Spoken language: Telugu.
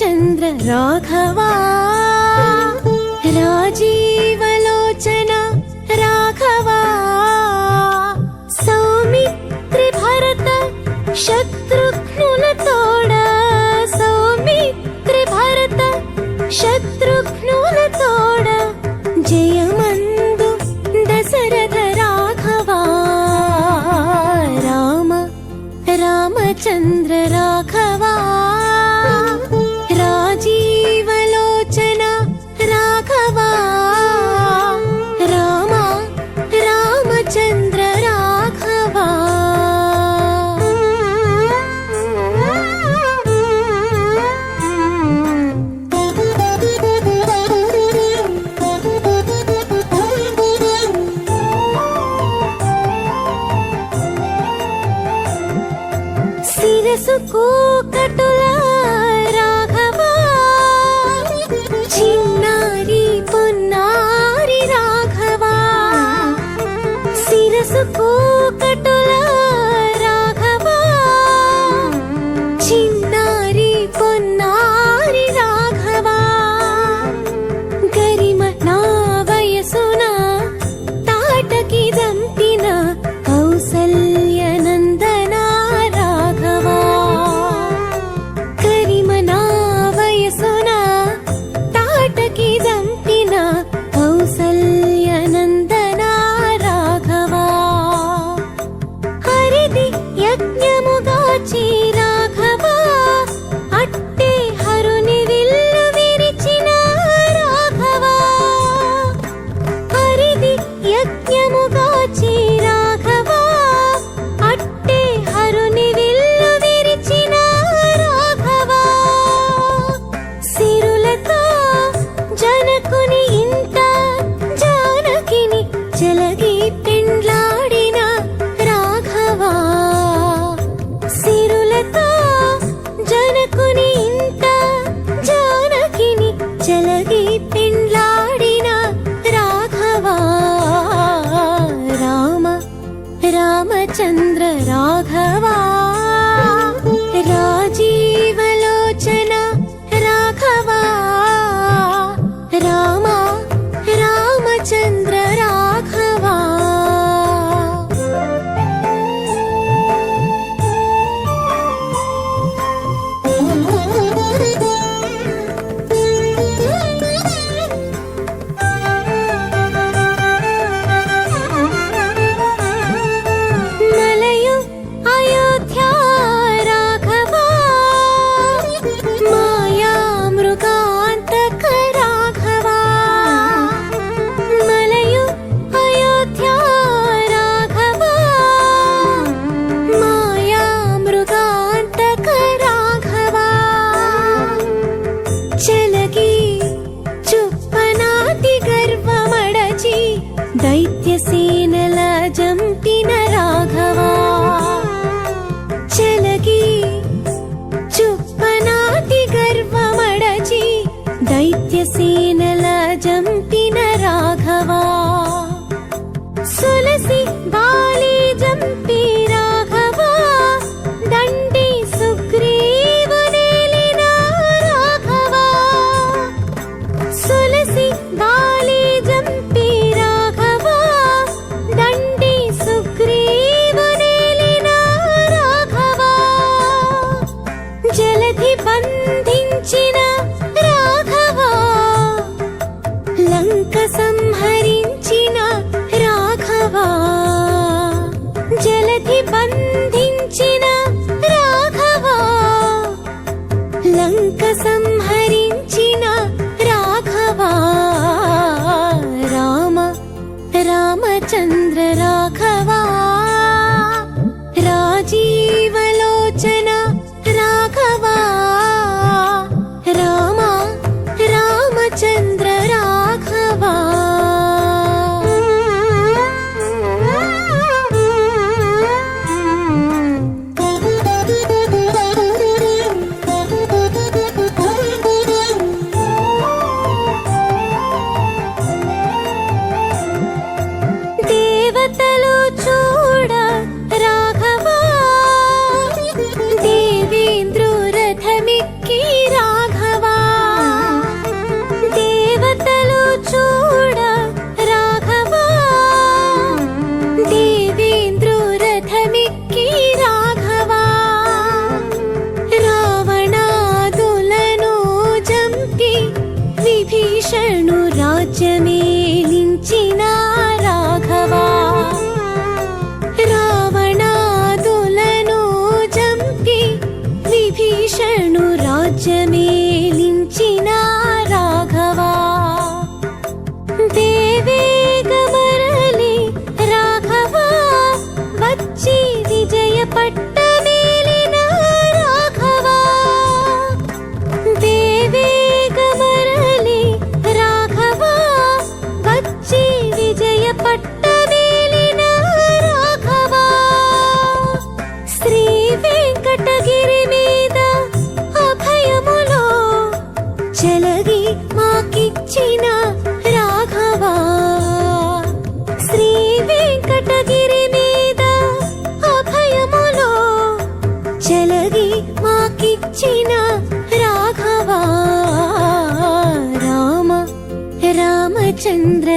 రామచంద్ర రాఘవా రాజీవలోచన రాఘవా సౌమిత్రి భరత శత్రుఘ్నుల తోడ సౌమిత్రి భరత శత్రుఘ్నుల తోడ జయమందు దశరథ రాఘవా రామ రామచంద్ర రాఘవా రాజీవలోచన రాఘవా రామ రామచంద్ర రాఘవా శిరసు కూకటుల రాఘవా చిన్నారి పొన్నారి రాఘవా శిరసు కూకటుల రాఘవా చిన్నారి పొన్నారి రాఘవా గరిమ నా వయసున తాటకి దంపిన కౌసల్య నందన రాఘవా గరిమ నా వయసున తాటకి దంపిన కౌసల్య నందన రాఘవా హరిది యజ్ఞముగాచి రాఘవా అట్టే హరుని విల్లు విరిచిన రాఘవా హరిది యజ్ఞముగాచి రాఘవా అట్టే హరుని విల్లు విరిచిన రాఘవా సిరులతో జనకుని ఇంట జానకిని చెలగి పెండ్లాడిన రాఘవా సిరులతో జనకుని ఇంట జానకిని చెలగి పెండ్లాడిన రాఘవా రామ రామచంద్ర రాఘవా రాజీవలోచన రాఘవా రామ రామచంద్ర రాఘవా మలయు అయోధ్య రాజ్యమేలించిన రాఘవా దేవేగమరలి రాఘవా వచ్చి విజయ పట్టమేలిన రాఘవా దేవేగమరలి రాఘవా వచ్చి విజయ పట్టమేలిన రాఘవా శ్రీ వెంకటగిరి మీద అభయములో చెలగి మాకిచ్చిన రాఘవా శ్రీ వెంకటగిరి మీద అభయములో చెలగి మాకిచ్చిన రాఘవా రామ రామచంద్ర